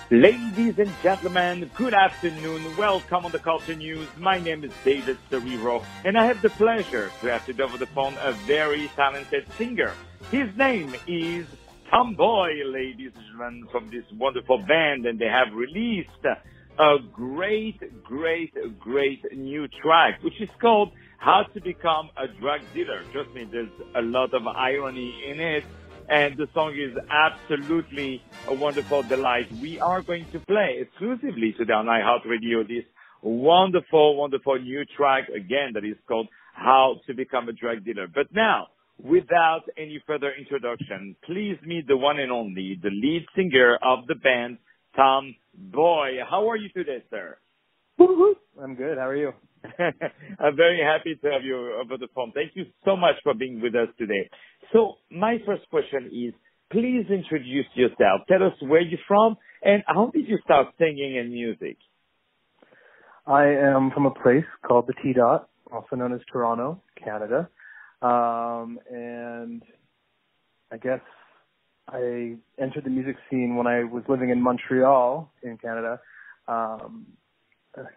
Ladies and gentlemen, good afternoon. Welcome on the Culture News. My name is David Serero, and I have the pleasure to have today over the phone a very talented singer. His name is Tomboy, ladies and gentlemen, from this wonderful band, and they have released a great new track, which is called How to Become a Drug Dealer. Trust me, there's a lot of irony in it. And the song is absolutely a wonderful delight. We are going to play exclusively today on iHeartRadio this wonderful new track, again, that is called How to Become a Drug Dealer. But now, without any further introduction, please meet the one and only, the lead singer of the band, Tom Boy. How are you today, sir? Woo-hoo. I'm good. How are you? I'm very happy to have you over the phone. Thank you so much for being with us today. So my first question is, please introduce yourself. Tell us where you're from and how did you start singing and music? I am from a place called the T-Dot, also known as Toronto, Canada. And I guess I entered the music scene when I was living in Montreal in Canada.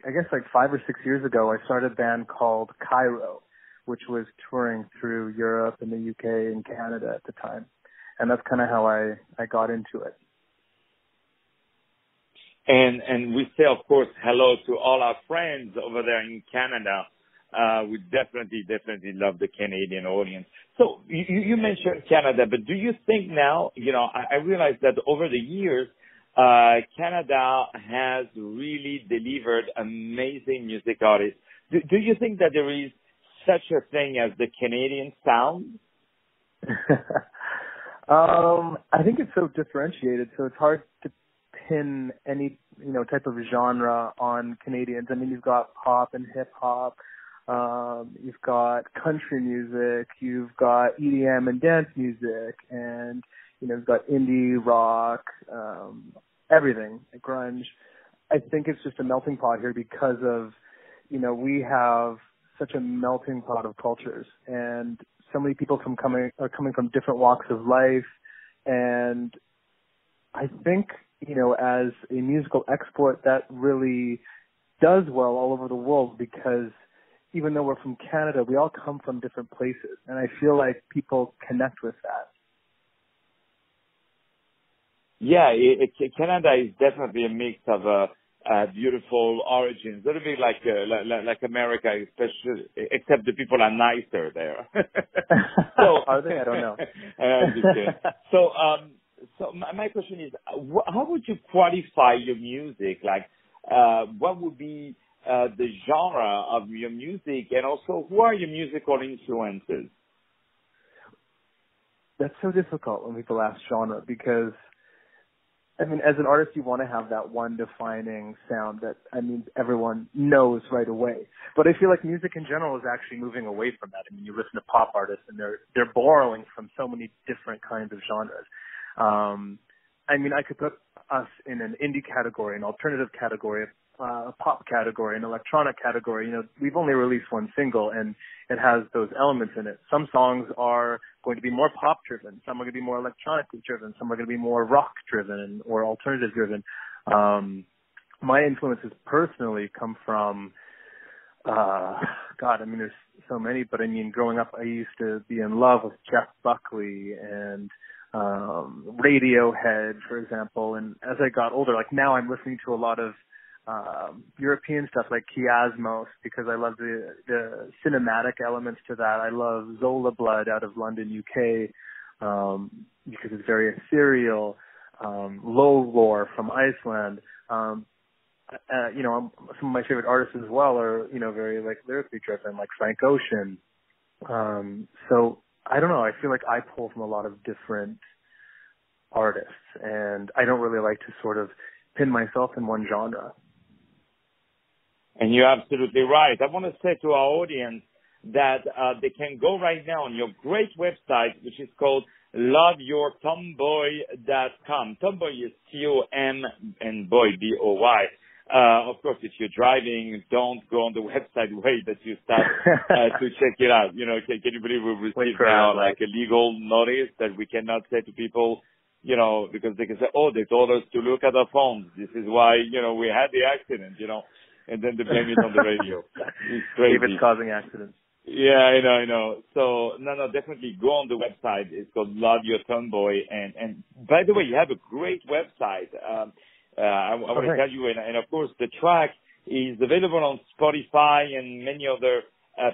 I guess like 5 or 6 years ago, I started a band called Cairo, which was touring through Europe and the UK and Canada at the time. And that's kind of how I got into it. And we say, of course, hello to all our friends over there in Canada. We definitely love the Canadian audience. So you mentioned Canada, but do you think now, I realize that over the years, Canada has really delivered amazing music artists. Do you think that there is such a thing as the Canadian sound? I think it's so differentiated, so it's hard to pin any, type of genre on Canadians. I mean, you've got pop and hip hop, you've got country music, you've got EDM and dance music, and you've got indie rock, everything, grunge. I think it's just a melting pot here because of, we have such a melting pot of cultures, and so many people are coming from different walks of life. And I think, as a musical export, that really does well all over the world, because even though we're from Canada, we all come from different places, and I feel like people connect with that. Yeah, Canada is definitely a mix of beautiful origins, a little bit like America, especially, except the people are nicer there. So, are they? I don't know. I'm just kidding. So my question is, how would you qualify your music? Like, what would be the genre of your music, and also who are your musical influences? That's so difficult when people ask genre, because I mean, as an artist, you want to have that one defining sound that, everyone knows right away. But I feel like music in general is actually moving away from that. I mean, you listen to pop artists and they're borrowing from so many different kinds of genres. I could put us in an indie category, an alternative category, a pop category, an electronic category. We've only released one single, and it has those elements in it. Some songs are going to be more pop driven, some are going to be more electronically driven, some are going to be more rock driven or alternative driven. My influences personally come from, there's so many, but growing up, I used to be in love with Jeff Buckley and Radiohead, for example. And as I got older, like now I'm listening to a lot of European stuff like Kiasmos, because I love the cinematic elements to that. I love Zola Blood out of London, UK, because it's very ethereal. Low Roar from Iceland. Some of my favorite artists as well are, very lyrically driven, like Frank Ocean. So I don't know. I feel like I pull from a lot of different artists, and I don't really like to sort of pin myself in one genre. And you're absolutely right. I want to say to our audience that they can go right now on your great website, which is called loveyourtomboy.com. Tomboy is T-O-M and boy, B-O-Y. Of course, if you're driving, don't go on the website. Wait that you start to check it out. Can you believe we've received now like a legal notice that we cannot say to people, because they can say, oh, they told us to look at our phones. This is why, we had the accident, and then they blame it on the radio. It's crazy. David's causing accidents. Yeah, I know. So, no, definitely go on the website. It's called Love Your Tomboy. And by the way, you have a great website. I want to tell you, and of course, the track is available on Spotify and many other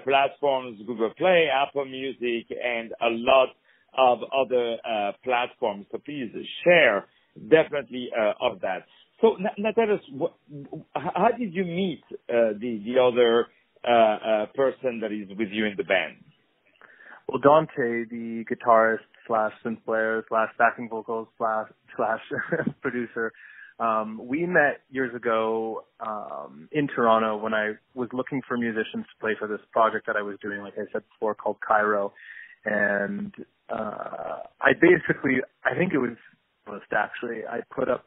platforms, Google Play, Apple Music, and a lot of other platforms. So please share definitely of that. So now tell us, how did you meet the other person that is with you in the band? Well, Dante, the guitarist slash synth player slash backing vocals slash producer, we met years ago in Toronto when I was looking for musicians to play for this project that I was doing, like I said before, called Cairo. And I think it was actually, I put up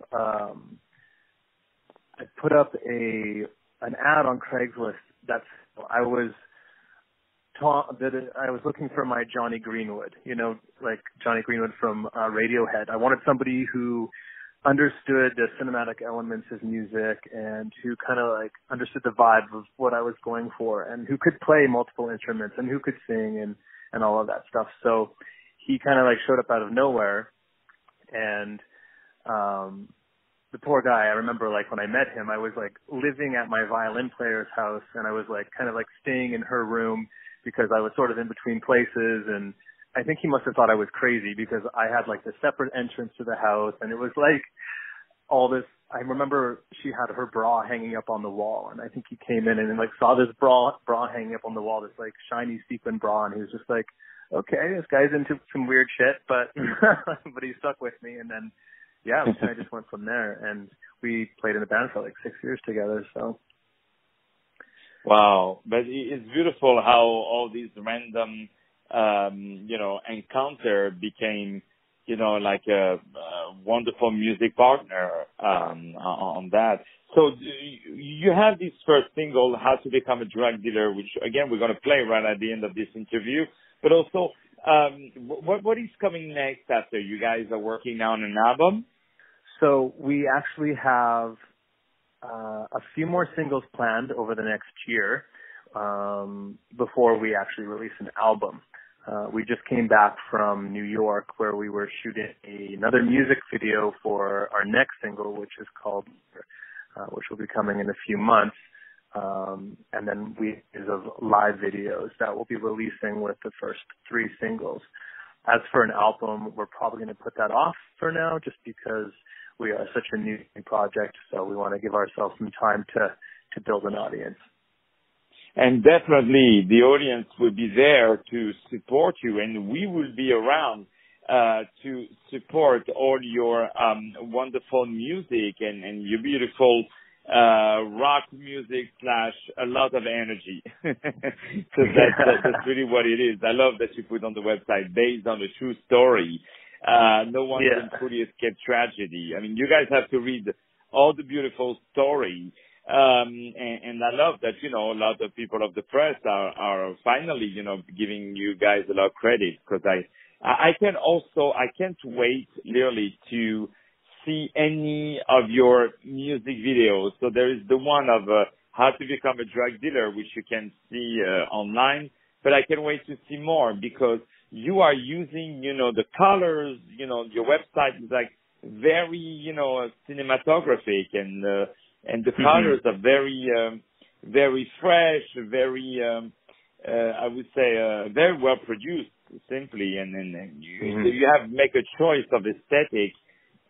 an ad on Craigslist I was looking for my Johnny Greenwood, like Johnny Greenwood from Radiohead. I wanted somebody who understood the cinematic elements of music and who kind of like understood the vibe of what I was going for and who could play multiple instruments and who could sing and all of that stuff. So he kind of like showed up out of nowhere, and the poor guy, I remember like when I met him, I was like living at my violin player's house, and I was like kind of like staying in her room because I was sort of in between places, and I think he must have thought I was crazy because I had like the separate entrance to the house, and it was like all this. I remember she had her bra hanging up on the wall, and I think he came in and like saw this bra hanging up on the wall, this like shiny sequin bra, and he was just like, okay, this guy's into some weird shit, but but he stuck with me, and then yeah, we kind of just went from there, and we played in the band for like 6 years together. So wow, but it's beautiful how all these random encounter became, like a wonderful music partner on that. So you have this first single, How to Become a Drug Dealer, which again we're going to play right at the end of this interview. But also, what is coming next after? You guys are working now on an album? So we actually have a few more singles planned over the next year before we actually release an album. We just came back from New York where we were shooting another music video for our next single, which is called, which will be coming in a few months. And then of live videos that we'll be releasing with the first 3 singles. As for an album, we're probably going to put that off for now just because we are such a new project. So we want to give ourselves some time to build an audience. And definitely the audience will be there to support you, and we will be around to support all your wonderful music and your beautiful rock music / a lot of energy. So that's really what it is. I love that you put on the website based on a true story. No one can fully escape tragedy. I mean, you guys have to read all the beautiful story. And I love that, a lot of people of the press are finally, giving you guys a lot of credit, because I can't wait literally to see any of your music videos. So there is the one of How to Become a Drug Dealer, which you can see online, but I can't wait to see more because you are using, the colors, your website is like very, cinematographic, and the colors are very, very fresh, very, I would say, very well produced, simply, and you have make a choice of aesthetic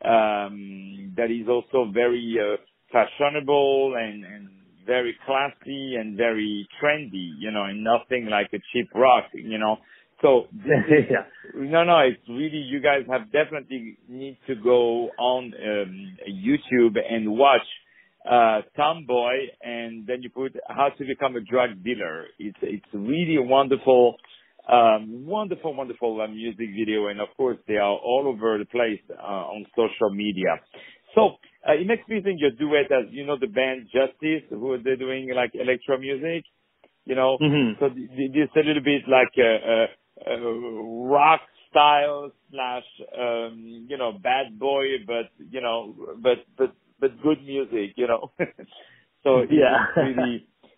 that is also very fashionable and very classy and very trendy, and nothing like a cheap rock, So it's really, you guys have definitely need to go on YouTube and watch Tomboy, and then you put How to Become a Drug Dealer. It's really a wonderful music video, and of course they are all over the place on social media. So it makes me think your duet, as the band Justice, who they're doing like electro music, So it's a little bit like rock style slash, bad boy, but, but good music, So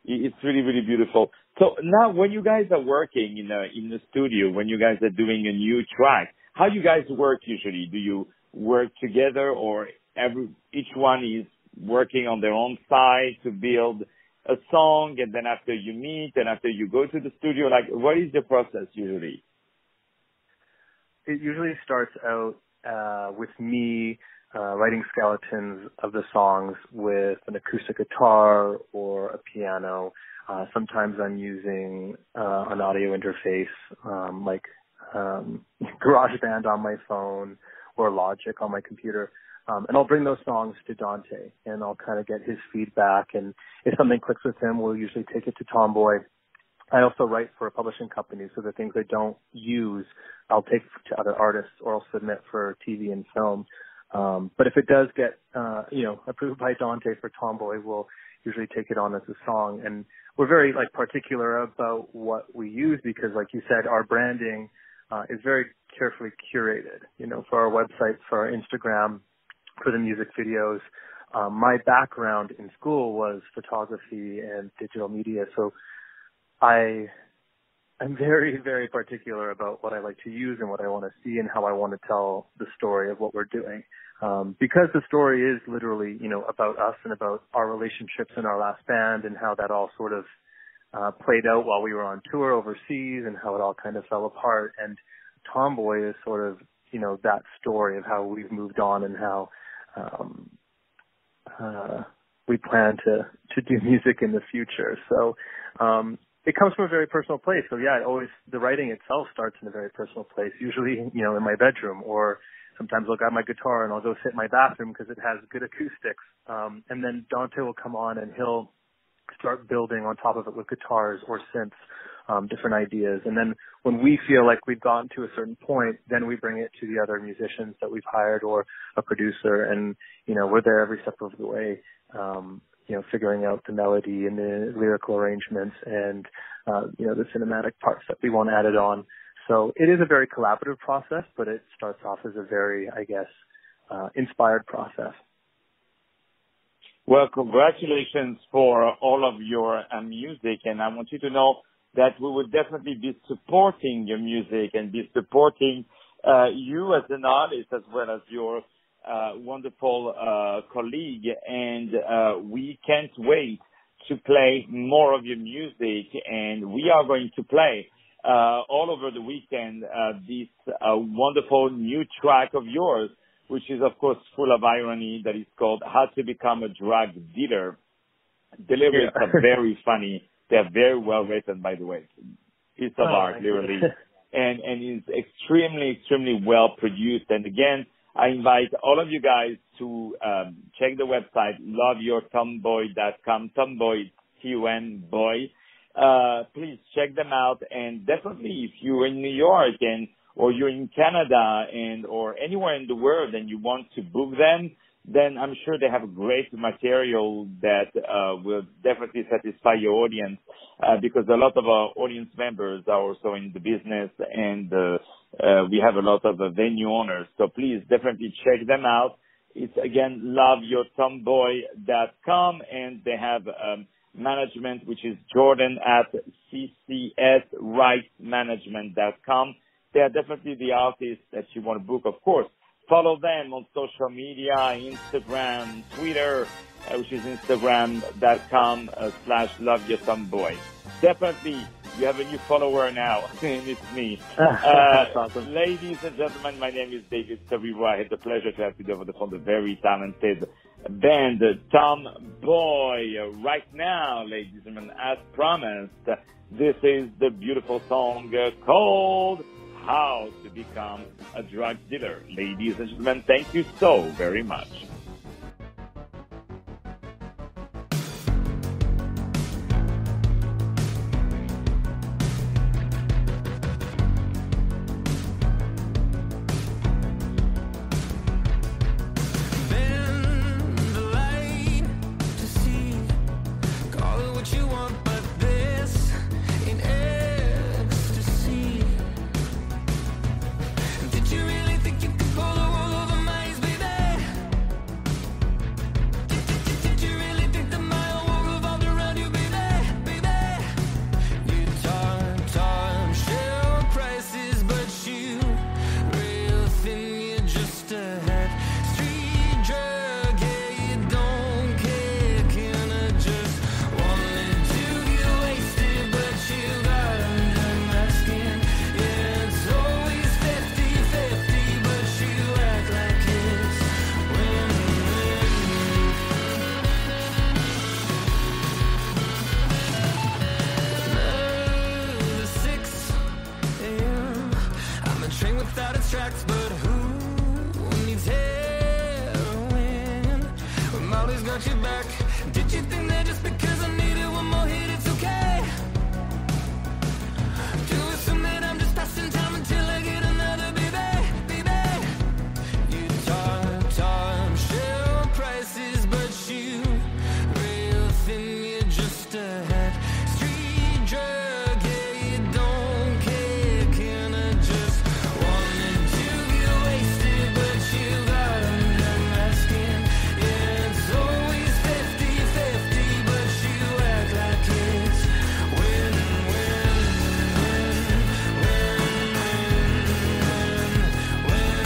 it's really beautiful. So now when you guys are working in the studio, when you guys are doing a new track, how you guys work usually? Do you work together, or each one is working on their own side to build a song, and then after you meet and after you go to the studio, like what is the process usually? It usually starts out with me writing skeletons of the songs with an acoustic guitar or a piano. Sometimes I'm using an audio interface like GarageBand on my phone or Logic on my computer. And I'll bring those songs to Dante, and I'll kind of get his feedback. And if something clicks with him, we'll usually take it to Tomboy. I also write for a publishing company, so the things I don't use, I'll take to other artists, or I'll submit for TV and film. But if it does get, approved by Dante for Tomboy, we'll usually take it on as a song. And we're very, particular about what we use because, like you said, our branding is very carefully curated, for our website, for our Instagram, for the music videos. My background in school was photography and digital media, so I'm very, very particular about what I like to use and what I want to see and how I want to tell the story of what we're doing. Because the story is literally, about us and about our relationships in our last band and how that all sort of played out while we were on tour overseas and how it all kind of fell apart. And Tomboy is sort of, that story of how we've moved on and how we plan to do music in the future. So it comes from a very personal place. So yeah, the writing itself starts in a very personal place, usually, in my bedroom, or sometimes I'll grab my guitar and I'll go sit in my bathroom because it has good acoustics. And then Dante will come on and he'll start building on top of it with guitars or synths, different ideas. And then when we feel like we've gotten to a certain point, then we bring it to the other musicians that we've hired or a producer. And, we're there every step of the way, figuring out the melody and the lyrical arrangements and, the cinematic parts that we want added on. So it is a very collaborative process, but it starts off as a very, inspired process. Well, congratulations for all of your music, and I want you to know that we will definitely be supporting your music and be supporting you as an artist as well as your wonderful colleague, and we can't wait to play more of your music, and we are going to play all over the weekend this wonderful new track of yours, which is, of course, full of irony, that is called How to Become a Drug Dealer. The lyrics are very funny. They're very well written, by the way. Piece of art, literally. And it's extremely, extremely well produced. And again, I invite all of you guys to check the website, loveyourtomboy.com. Tomboy, T-O-N, boy. Please check them out. And definitely, if you're in New York or you're in Canada or anywhere in the world and you want to book them, then I'm sure they have great material that will definitely satisfy your audience because a lot of our audience members are also in the business, and we have a lot of venue owners. So please definitely check them out. It's, again, loveyourtomboy.com, and they have management, which is Jordan at ccsrightmanagement.com. They are definitely the artists that you want to book, of course. Follow them on social media, Instagram, Twitter, which is instagram.com/loveyourtomboy. Definitely, you have a new follower now, and it's me. That's awesome. Ladies and gentlemen, my name is David Serero. I had the pleasure to have you over the phone, the very talented band, Tomboy. Right now, ladies and gentlemen, as promised, this is the beautiful song called How to Become a Drug Dealer. Ladies and gentlemen, thank you so very much. always got your back. Did you think that just because I needed one more hit, it's okay? Do assume that I'm just passing time until I get another baby, baby. You talk, share prices, but you real thin, you're just a hat. Street drug, yeah, you don't care. Can I just wanted to get wasted, but you got under my skin. Yeah, it's always 50-50, but you act like it's win, win, win, win, win, win,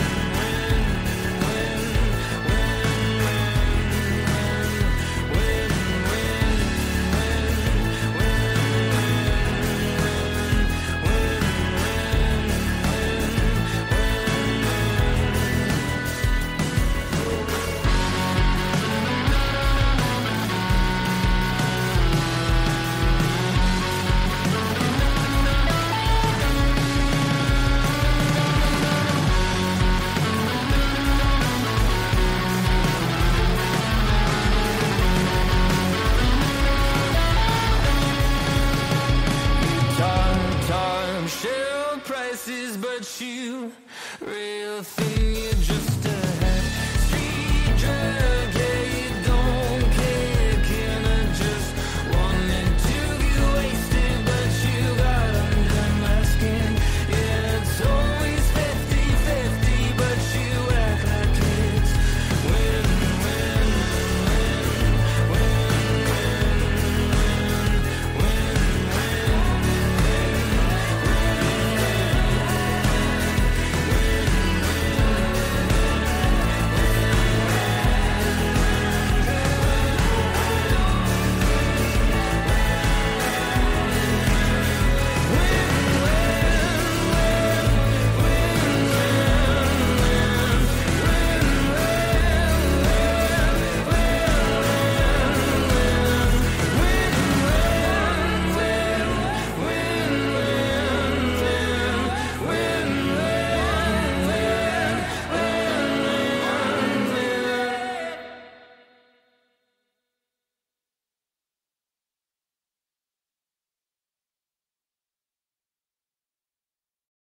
Talk, share prices, but you real thing, you just